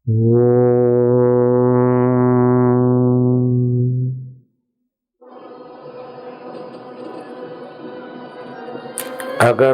अगर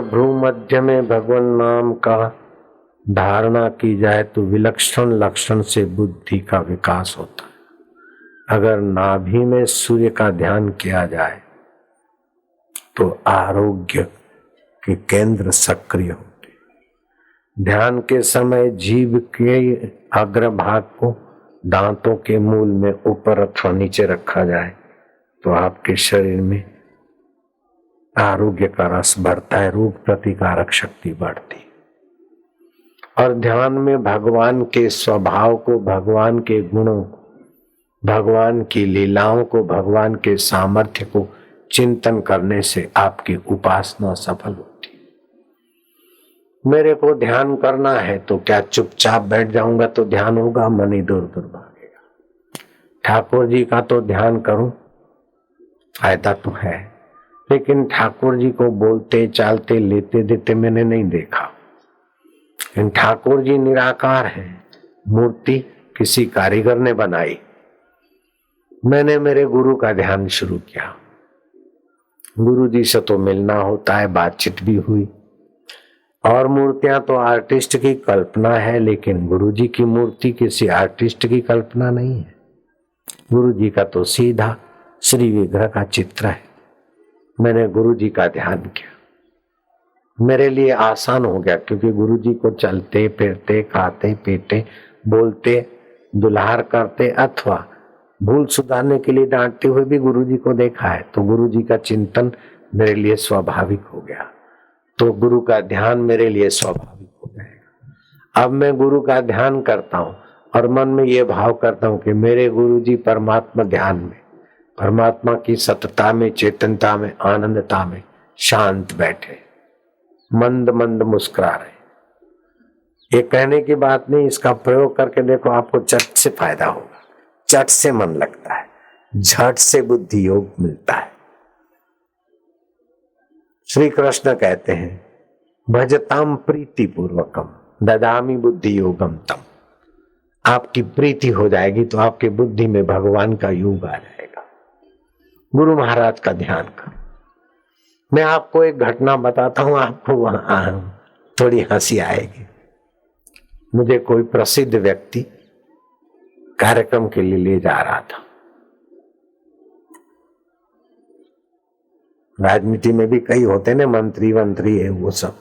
भ्रू मध्य में भगवान नाम का धारणा की जाए तो विलक्षण लक्षण से बुद्धि का विकास होता है। अगर नाभि में सूर्य का ध्यान किया जाए तो आरोग्य के केंद्र सक्रिय होते। ध्यान के समय जीभ के अग्रभाग को दांतों के मूल में ऊपर अथवा नीचे रखा जाए तो आपके शरीर में आरोग्य का रस बढ़ता है, रोग प्रतिकारक शक्ति बढ़ती है। और ध्यान में भगवान के स्वभाव को, भगवान के गुणों को, भगवान की लीलाओं को, भगवान के सामर्थ्य को चिंतन करने से आपकी उपासना सफल होती है। मेरे को ध्यान करना है तो क्या चुपचाप बैठ जाऊंगा तो ध्यान होगा? मन इधर उधर भागेगा। ठाकुर जी का तो ध्यान करूं, फायदा तो है, लेकिन ठाकुर जी को बोलते चालते लेते देते मैंने नहीं देखा। लेकिन ठाकुर जी निराकार है, मूर्ति किसी कारीगर ने बनाई। मैंने मेरे गुरु का ध्यान शुरू किया। गुरु जी से तो मिलना होता है, बातचीत भी हुई। और मूर्तियां तो आर्टिस्ट की कल्पना है, लेकिन गुरु जी की मूर्ति किसी आर्टिस्ट की कल्पना नहीं है। गुरु जी का तो सीधा श्री विग्रह का चित्र है। मैंने गुरु जी का ध्यान किया, मेरे लिए आसान हो गया, क्योंकि गुरु जी को चलते फिरते, खाते पीते, बोलते, दुल्हार करते अथवा भूल सुधारने के लिए डांटते हुए भी गुरु जी को देखा है। तो गुरु जी का चिंतन मेरे लिए स्वाभाविक हो गया, तो गुरु का ध्यान मेरे लिए स्वाभाविक हो जाएगा। अब मैं गुरु का ध्यान करता हूँ और मन में ये भाव करता हूँ कि मेरे गुरु जी परमात्मा ध्यान में, परमात्मा की सतता में, चेतनता में, आनंदता में शांत बैठे, मंद मंद मुस्कुरा रहे। ये कहने की बात नहीं, इसका प्रयोग करके देखो, आपको चट से फायदा होगा। चट से मन लगता है, झट से बुद्धि योग मिलता है। श्री कृष्ण कहते हैं, भजताम प्रीति पूर्वकम ददामी बुद्धि योगम तम। आपकी प्रीति हो जाएगी तो आपके बुद्धि में भगवान का योग आ जाएगा। गुरु महाराज का ध्यान करो। मैं आपको एक घटना बताता हूं, आपको वहां थोड़ी हंसी आएगी। मुझे कोई प्रसिद्ध व्यक्ति कार्यक्रम के लिए ले जा रहा था। राजनीति में भी कई होते ने, मंत्री वंत्री है वो सब।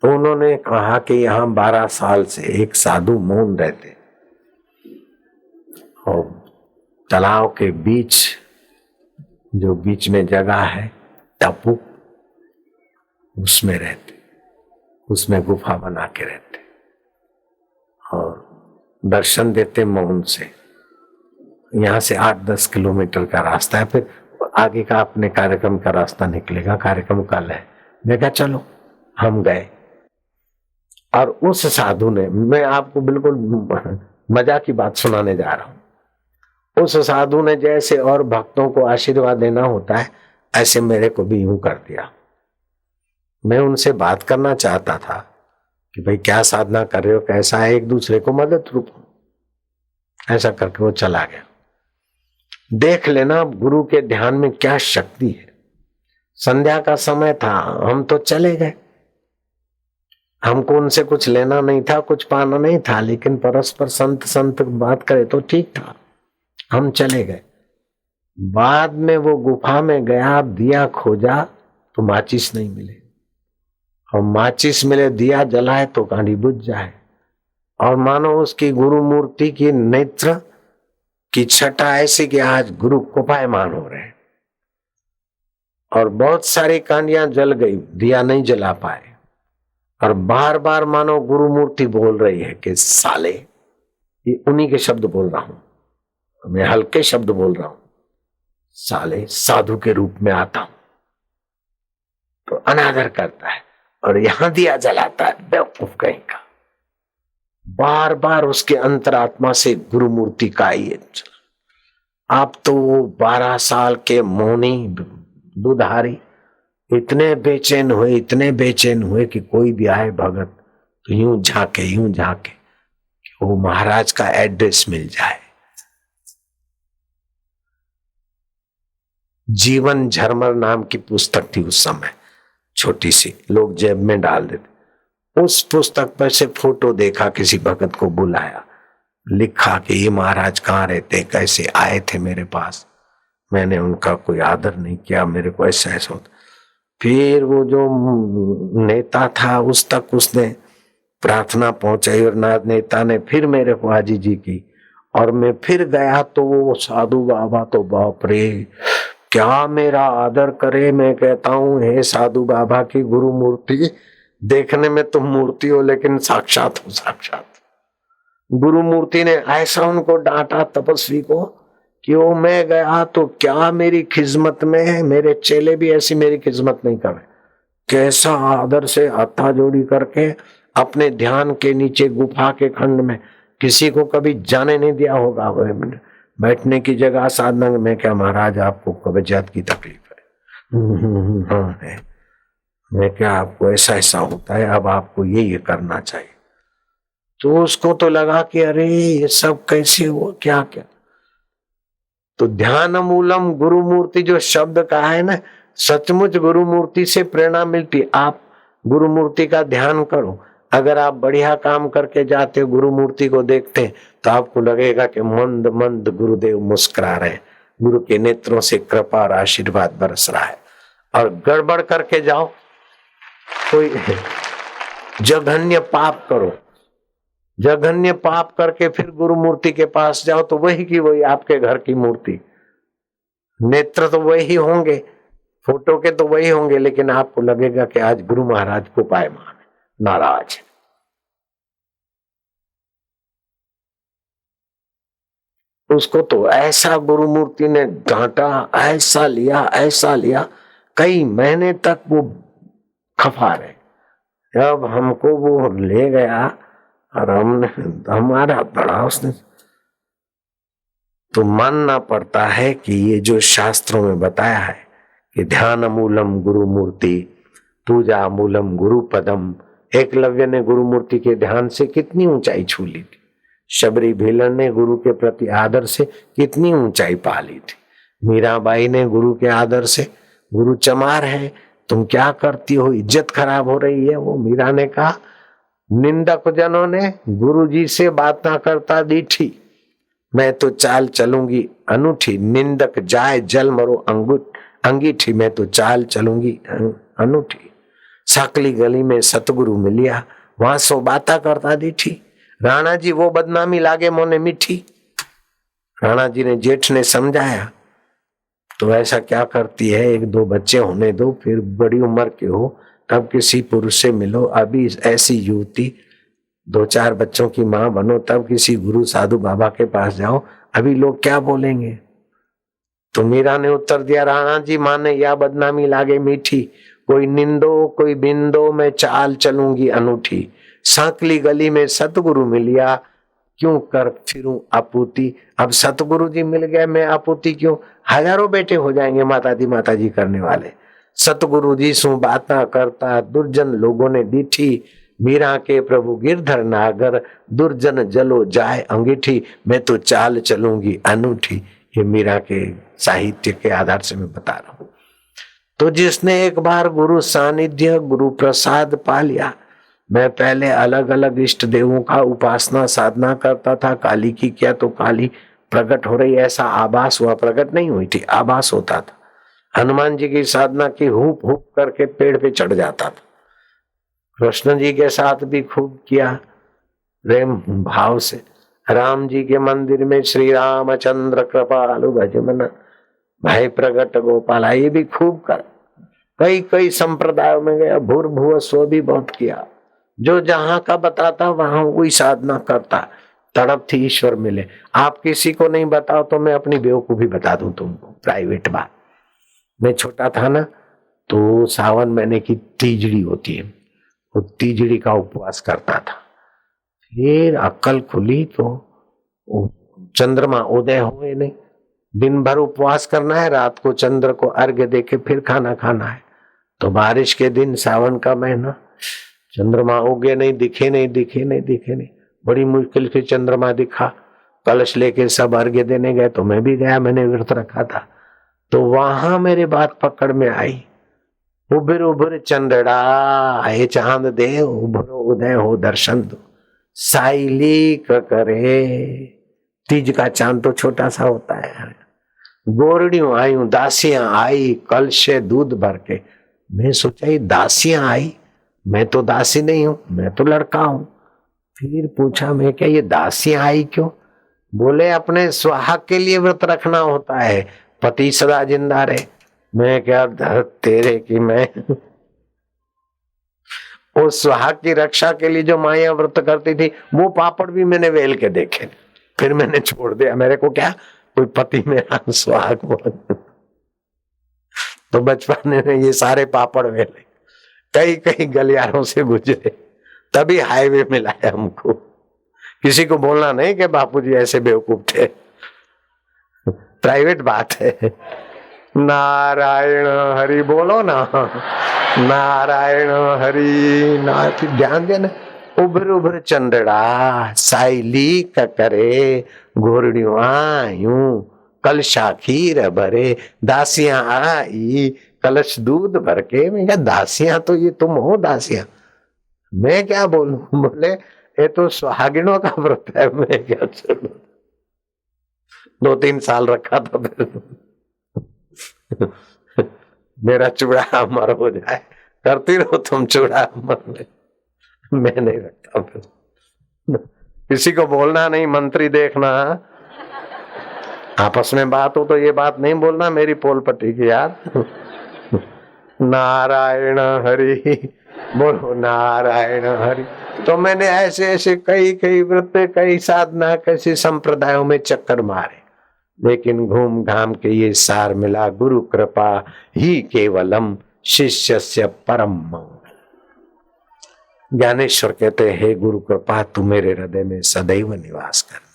तो उन्होंने कहा कि यहाँ 12 साल से एक साधु मौन रहते और तालाब के बीच, जो बीच में जगह है टापू, उसमें रहते, उसमें गुफा बना के रहते और दर्शन देते मौन से। यहाँ से 8-10 किलोमीटर का रास्ता है, फिर आगे का अपने कार्यक्रम का रास्ता निकलेगा। कार्यक्रम कल है। मैं कहा चलो, हम गए। और उस साधु ने, मैं आपको बिल्कुल मजा की बात सुनाने जा रहा हूं। उस साधु ने जैसे और भक्तों को आशीर्वाद देना होता है, ऐसे मेरे को भी यूं कर दिया। मैं उनसे बात करना चाहता था कि भाई क्या साधना कर रहे हो, कैसा है, एक दूसरे को मदद रूप। ऐसा करके वो चला गया। देख लेना गुरु के ध्यान में क्या शक्ति है। संध्या का समय था, हम तो चले गए। हमको उनसे कुछ लेना नहीं था, कुछ पाना नहीं था, लेकिन परस्पर संत संत बात करे तो ठीक था। हम चले गए। बाद में वो गुफा में गया, दिया खोजा तो माचिस नहीं मिले, और माचिस मिले, दिया जलाए तो कांडी बुझ जाए। और मानो उसकी गुरु मूर्ति की नेत्र की छटा ऐसी कि आज गुरु कोपायमान हो रहे हैं। और बहुत सारी कांडियां जल गई, दिया नहीं जला पाए। और बार बार मानो गुरु मूर्ति बोल रही है कि साले, ये उन्हीं के शब्द बोल रहा हूं, मैं हल्के शब्द बोल रहा हूं, साले साधु के रूप में आता हूं। तो अनादर करता है और यहां दिया जलाता है, बेवकूफ कहीं का। बार बार उसके अंतरात्मा से गुरु मूर्ति का ये। आप तो वो 12 साल के मौनी दुधारी इतने बेचैन हुए, इतने बेचैन हुए कि कोई भी आए भगत तो यूं झाके वो महाराज का एड्रेस मिल जाए। जीवन झरमर नाम की पुस्तक थी उस समय, छोटी सी, लोग जेब में डाल देते। उस पुस्तक पर से फोटो देखा, किसी भगत को बुलाया, लिखा कि ये महाराज कहाँ रहते, कैसे आए थे मेरे पास, मैंने उनका कोई आदर नहीं किया, मेरे को ऐसा ऐसा होता। फिर वो जो नेता था उस तक उसने प्रार्थना पहुंचाई और नेता ने फिर मेरे को हाजी जी की, और मैं फिर गया तो वो साधु बाबा तो बाप रे क्या मेरा आदर करे। मैं कहता हूँ हे साधु बाबा की गुरु मूर्ति, देखने में तुम मूर्ति हो लेकिन साक्षात हो साक्षात। गुरु मूर्ति ने ऐसा उनको डांटा तपस्वी को कि वो मैं गया तो क्या मेरी खिदमत में है, मेरे चेले भी ऐसी मेरी खिदमत नहीं कर रहे। कैसा आदर से हाथा जोड़ी करके अपने ध्यान के नीचे गुफा के खंड में, किसी को कभी जाने नहीं दिया होगा, बैठने की जगह साधना में। क्या महाराज आपको कब्जियत की तकलीफ है? हाँ है। मैं क्या आपको ऐसा ऐसा होता है, अब आपको ये करना चाहिए। तो उसको तो लगा कि अरे ये सब कैसे हुआ, क्या क्या। तो ध्यान मूलम गुरु मूर्ति जो शब्द कहा है ना, सचमुच गुरु मूर्ति से प्रेरणा मिलती। आप गुरु मूर्ति का ध्यान करो, अगर आप बढ़िया काम करके जाते हो, गुरु मूर्ति को देखते हैं तो आपको लगेगा कि मंद मंद गुरुदेव मुस्कुरा रहे हैं, गुरु के नेत्रों से कृपा और आशीर्वाद बरस रहा है। और गड़बड़ करके जाओ, कोई जघन्य पाप करो, जघन्य पाप करके फिर गुरु मूर्ति के पास जाओ तो वही की वही आपके घर की मूर्ति, नेत्र तो वही होंगे, फोटो के तो वही होंगे, लेकिन आपको लगेगा कि आज गुरु महाराज को पायमान नाराज। उसको तो ऐसा गुरु मूर्ति ने डांटा, ऐसा लिया, कई महीने तक वो खफा रहे। जब हमको वो ले गया और हमने हमारा बड़ा उसने, तो मानना पड़ता है कि ये जो शास्त्रों में बताया है कि ध्यान मूलम गुरु मूर्ति, पूजा मूलम गुरु पदम। एकलव्य ने गुरु मूर्ति के ध्यान से कितनी ऊंचाई छू ली थी, शबरी भीलन ने गुरु के प्रति आदर से कितनी ऊंचाई पा ली थी, मीराबाई ने गुरु के आदर से, गुरु चमार है तुम क्या करती हो, इज्जत खराब हो रही है। वो मीरा ने कहा, निंदक जनों ने गुरु जी से बात ना करता दीठी, मैं तो चाल चलूंगी अनूठी, निंदक जाए जल मरो अंगीठी, मैं तो चाल चलूंगी अनूठी। साकली गली में सतगुरु मिलिया, वहां सो बाता करता दीठी, राणा जी वो बदनामी लागे मोने मीठी। राणा जी ने जेठ ने समझाया, तो ऐसा क्या करती है, एक दो बच्चे होने दो, फिर बड़ी उम्र के हो तब किसी पुरुष से मिलो, अभी ऐसी युवती 2-4 बच्चों की मां बनो, तब किसी गुरु साधु बाबा के पास जाओ, अभी लोग क्या बोलेंगे। तो मीरा ने उत्तर दिया, राणा जी माने या बदनामी लागे मीठी, कोई निंदो कोई बिंदो, मैं चाल चलूंगी अनूठी। सांकली गली में सतगुरु मिलिया, क्यों कर फिरूं आपूती। अब सतगुरु जी मिल गए, मैं आपूती क्यों, हजारों बेटे हो जाएंगे माता जी करने वाले। सतगुरु जी सु बाता करता, दुर्जन लोगों ने दीठी, मीरा के प्रभु गिरधर नागर, दुर्जन जलो जाए अंगीठी, मैं तो चाल चलूंगी अनूठी। ये मीरा के साहित्य के आधार से मैं बता रहा हूं। तो जिसने एक बार गुरु सानिध्य गुरु प्रसाद पा लिया, मैं पहले अलग अलग इष्ट देवों का उपासना साधना करता था, काली की किया तो काली प्रकट हो रही, ऐसा आभास हुआ, प्रकट नहीं हुई थी, आभास होता था। हनुमान जी की साधना की हुप हुप करके पेड़ पे चढ़ जाता था। कृष्ण जी के साथ भी खूब किया प्रेम भाव से। राम जी के मंदिर में श्री रामचंद्र कृपालु भजमन भाई प्रगट गोपाला, ये भी खूब कर। कई संप्रदायों में गया, भूर्भुव स्व भी बहुत किया, जो जहां का बताता वहां वही साधना करता, तड़प थी ईश्वर मिले। आप किसी को नहीं बताओ तो मैं अपनी बेवकूफी बता दूं तुमको, प्राइवेट बात। मैं छोटा था ना, तो सावन महीने की तीजड़ी होती है, वो तीजड़ी का उपवास करता था। फिर अक्ल खुली तो चंद्रमा उदय हुए नहीं, दिन भर उपवास करना है, रात को चंद्र को अर्घ्य देके फिर खाना खाना है। तो बारिश के दिन सावन का महीना, चंद्रमा उगे नहीं, दिखे नहीं, बड़ी मुश्किल से चंद्रमा दिखा, कलश लेके सब अर्घ्य देने गए तो मैं भी गया, मैंने व्रत रखा था। तो वहां मेरे बात पकड़ में आई, उभर उभर चंद्रड़ा हे चांद दे, उभर उदय हो दर्शन दो, साइली करे। तीज का चांद तो छोटा सा होता है। गोरड़ियों आई, दासियां आई, कल से दूध भर के। मैं सोचा ये दासियां आई, मैं तो दासी नहीं हूं, मैं तो लड़का हूं। फिर पूछा मैं, क्या ये दासियां आई क्यों? बोले अपने सुहाग के लिए व्रत रखना होता है, पति सदा जिंदा रहे। मैं क्या तेरे की मैं उस सुहाग की रक्षा के लिए जो माया व्रत करती थी, वो पापड़ भी मैंने वेल के देखे। फिर मैंने छोड़ दिया, मेरे को क्या कोई पति मेरा सुहाग। तो बचपन में ये सारे पापड़ वेले, कई कई गलियारों से गुजरे, तभी हाईवे मिलाया हमको। किसी को बोलना नहीं कि बापूजी ऐसे बेवकूफ थे, प्राइवेट बात है। नारायण हरि बोलो ना, नारायण हरि ना। फिर ध्यान देना, उभर उभर चंद्रड़ा साइली करे, घोरड़ियों आयूं कलशा खीर भरे, दासियां आई कलश दूध भर के। मैं क्या दासियां तो ये तुम हो दासियां, मैं क्या बोलूं? बोले ये तो सुहागिनों का व्रत है। मैं क्या चलूं, 2-3 साल रखा था, फिर मेरा चूड़ा अमर हो जाए। करती रहो तुम चूड़ा अमर, मैं नहीं रखता। फिर किसी को बोलना नहीं, मंत्री देखना, आपस में बात हो तो ये बात नहीं बोलना मेरी पोल पट्टी की यार। नारायण हरि बोलो, नारायण हरि। तो मैंने ऐसे ऐसे कई कई व्रत, कई साधना, कैसे संप्रदायों में चक्कर मारे, लेकिन घूम घाम के ये सार मिला, गुरु कृपा ही केवलम शिष्यस्य परम मंगल। ज्ञानेश्वर कहते हैं, हे गुरु कृपा तू मेरे हृदय में सदैव निवास करना।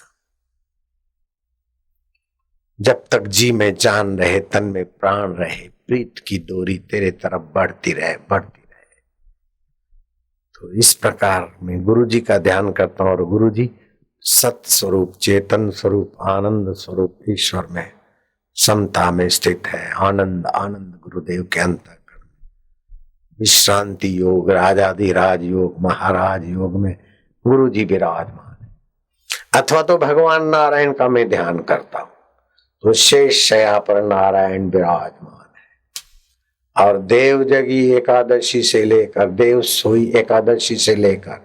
जब तक जी में जान रहे, तन में प्राण रहे, प्रीत की डोरी तेरे तरफ बढ़ती रहे, बढ़ती रहे। तो इस प्रकार मैं गुरु जी का ध्यान करता हूं, और गुरु जी सत स्वरूप, चेतन स्वरूप, आनंद स्वरूप ईश्वर में समता में स्थित है। आनंद आनंद गुरुदेव के अंतःकरण में विश्रांति योग, राजाधिराज योग, महाराज योग में गुरु जी विराजमान है। अथवा तो भगवान नारायण का मैं ध्यान करता हूं तो शेष शया पर नारायण विराजमान है। और देव जगी एकादशी से लेकर, देव सोई एकादशी से लेकर,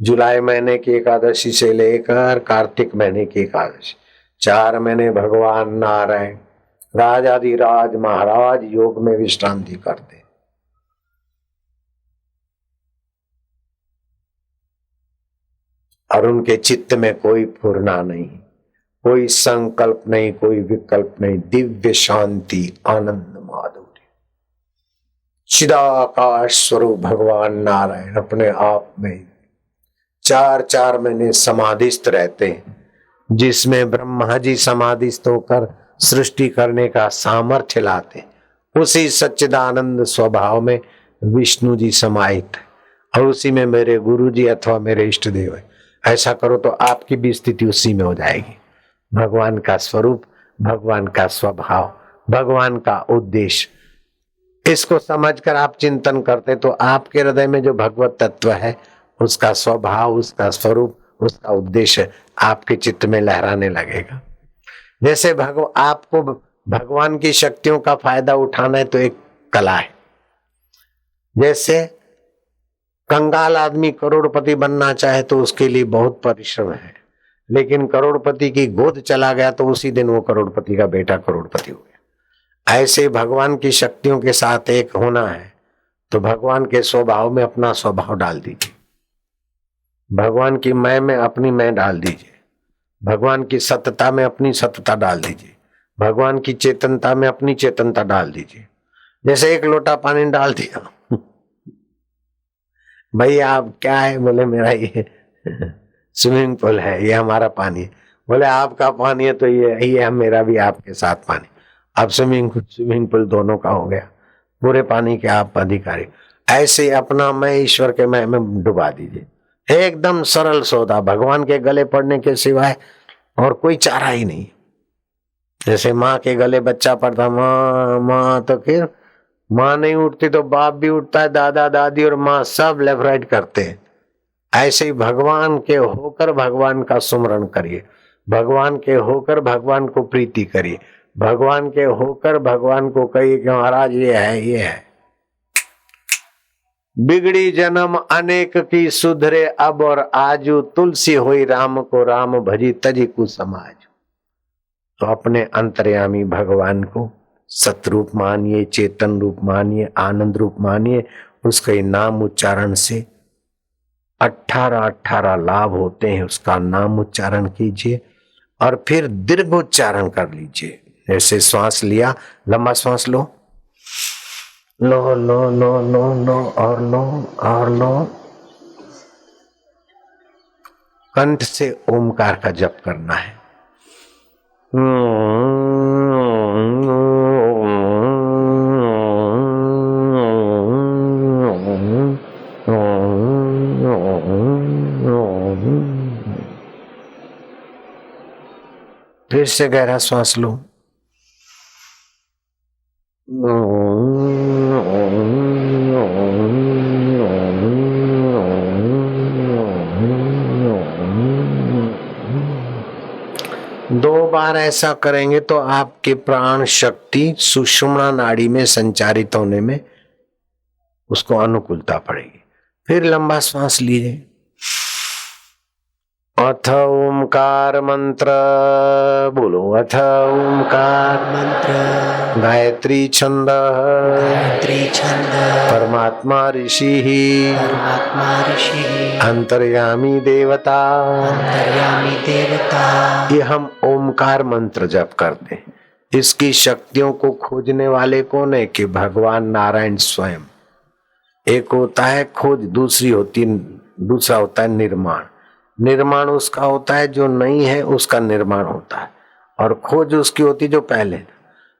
जुलाई महीने की एकादशी से लेकर कार्तिक महीने की एकादशी, 4 महीने भगवान नारायण राजाधिराज महाराज योग में विश्रांति करते। और उनके चित्त में कोई फुरना नहीं, कोई संकल्प नहीं, कोई विकल्प नहीं, दिव्य शांति, आनंद, माधुर्य। चिदाकाश स्वरूप भगवान नारायण अपने आप में 4-4 महीने समाधिस्थ रहते हैं, जिसमें ब्रह्मा जी समाधिस्थ होकर सृष्टि करने का सामर्थ्य लाते। उसी सच्चिदानंद स्वभाव में विष्णु जी समाहित है, और उसी में मेरे गुरु जी अथवा मेरे इष्ट देव है। ऐसा करो तो आपकी भी स्थिति उसी में हो जाएगी। भगवान का स्वरूप, भगवान का स्वभाव, भगवान का उद्देश्य, इसको समझकर आप चिंतन करते तो आपके हृदय में जो भगवत तत्व है, उसका स्वभाव, उसका स्वरूप, उसका उद्देश्य आपके चित्त में लहराने लगेगा। जैसे आपको भगवान की शक्तियों का फायदा उठाना है तो एक कला है। जैसे कंगाल आदमी करोड़पति बनना चाहे तो उसके लिए बहुत परिश्रम है, लेकिन करोड़पति की गोद चला गया तो उसी दिन वो करोड़पति का बेटा करोड़पति हो गया। ऐसे भगवान की शक्तियों के साथ एक होना है तो भगवान के स्वभाव में अपना स्वभाव डाल दीजिए, भगवान की मैं में अपनी मैं डाल दीजिए, भगवान की सत्ता में अपनी सत्ता डाल दीजिए, भगवान की चेतनता में अपनी चेतनता डाल दीजिए। जैसे एक लोटा पानी डाल दिया, भाई आप क्या है? बोले मेरा ये स्विमिंग पूल है, ये हमारा पानी है। बोले आपका पानी है तो ये है मेरा भी आपके साथ पानी। अब स्विमिंग पूल दोनों का हो गया, पूरे पानी के आप अधिकारी। ऐसे अपना मैं ईश्वर के मैं में डुबा दीजिए। एकदम सरल सौदा, भगवान के गले पड़ने के सिवाय और कोई चारा ही नहीं। जैसे माँ के गले बच्चा पड़ता, माँ माँ, तो फिर माँ नहीं उठती तो बाप भी उठता है, दादा दादी और माँ सब लेफ्ट राइट करते हैं। ऐसे ही भगवान के होकर भगवान का सुमरण करिए, भगवान के होकर भगवान को प्रीति करिए, भगवान के होकर भगवान को कहिए कि महाराज ये है, ये है। बिगड़ी जन्म अनेक की सुधरे अब और आजू, तुलसी होई राम को राम भजी तजी को समाज। तो अपने अंतर्यामी भगवान को सतरूप मानिए, चेतन रूप मानिए, आनंद रूप मानिए। उसके नाम उच्चारण से 18 लाभ होते हैं। उसका नाम उच्चारण कीजिए और फिर दीर्घ उच्चारण कर लीजिए। जैसे श्वास लिया, लंबा श्वास लो, लो लो लो लो लो और लो और लो। कंठ से ओमकार का जप करना है। फिर से गहरा श्वास लो, दो बार ऐसा करेंगे तो आपके प्राण शक्ति सुषुम्ना नाड़ी में संचारित होने में उसको अनुकूलता पड़ेगी। फिर लंबा श्वास लीजिए। अथ ओमकार मंत्र बोलो, अथ ओमकार मंत्र। गायत्री छंद, गायत्री छंद। परमात्मा ऋषि, परमात्मा ऋषि। अंतर्यामी देवता, अंतर्यामी देवता। ये हम ओमकार मंत्र जप करते हैं। इसकी शक्तियों को खोजने वाले कौन है? कि भगवान नारायण स्वयं। एक होता है खोज, दूसरा होता है निर्माण। निर्माण उसका होता है जो नहीं है, उसका निर्माण होता है, और खोज उसकी होती जो पहले।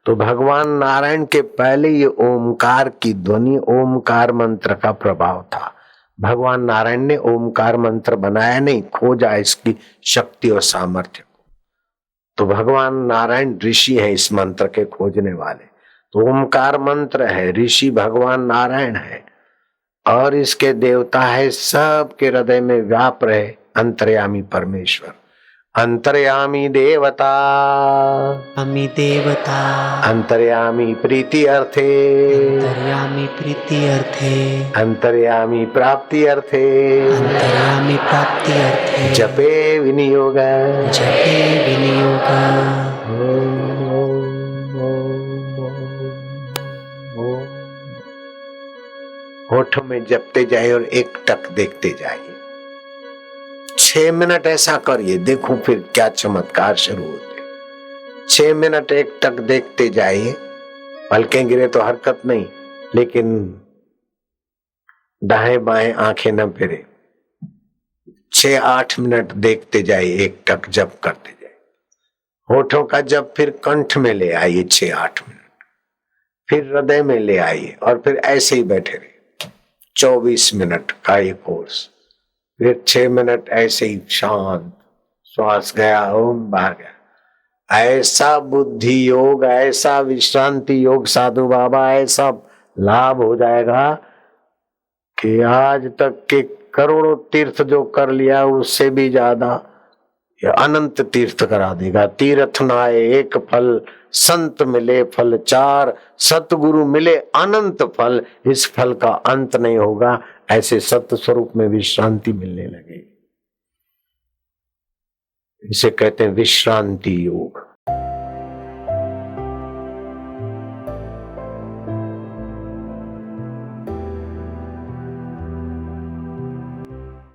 तो भगवान नारायण के पहले ये ओमकार की ध्वनि, ओमकार मंत्र का प्रभाव था। भगवान नारायण ने ओमकार मंत्र बनाया नहीं, खोजा इसकी शक्ति और सामर्थ्य को। तो भगवान नारायण ऋषि है इस मंत्र के खोजने वाले। तो ओमकार मंत्र है, ऋषि भगवान नारायण है, और इसके देवता है सबके हृदय में व्याप रहे अंतर्यामी परमेश्वर। अंतर्यामी देवता, अमी देवता। अंतर्यामी प्रीति अर्थे, अंतर्यामी प्रीति अर्थे। अंतर्यामी प्राप्ति अर्थे, अंतर्यामी प्राप्ति अर्थे। जपे विनियोग, जपे विनियोग। होठों में जपते जाए और एक टक देखते जाइए। 6 मिनट ऐसा करिए, देखो फिर क्या चमत्कार शुरू होते। 6 मिनट एक टक देखते जाइए। पलकें गिरे तो हरकत नहीं, लेकिन दाएं बाएं आंखें न फिरे। 6-8 मिनट देखते जाइए, एक टक जप करते जाइए। होठों का जप फिर कंठ में ले आइए 6-8 मिनट, फिर हृदय में ले आइए, और फिर ऐसे ही बैठे रहिए। 24 मिनट का ये कोर्स। फिर 6 मिनट ऐसे ही शांत, श्वास गया, ओम बाहर गया। ऐसा बुद्धि योग, ऐसा विश्रांति योग साधु बाबा, ऐसा लाभ हो जाएगा कि आज तक के करोड़ों तीर्थ जो कर लिया उससे भी ज्यादा ये अनंत तीर्थ करा देगा। तीर्थ नाए एक फल, संत मिले फल 4, सतगुरु मिले अनंत फल। इस फल का अंत नहीं होगा। ऐसे सत्य स्वरूप में विश्रांति मिलने लगे। इसे कहते हैं विश्रांति योग।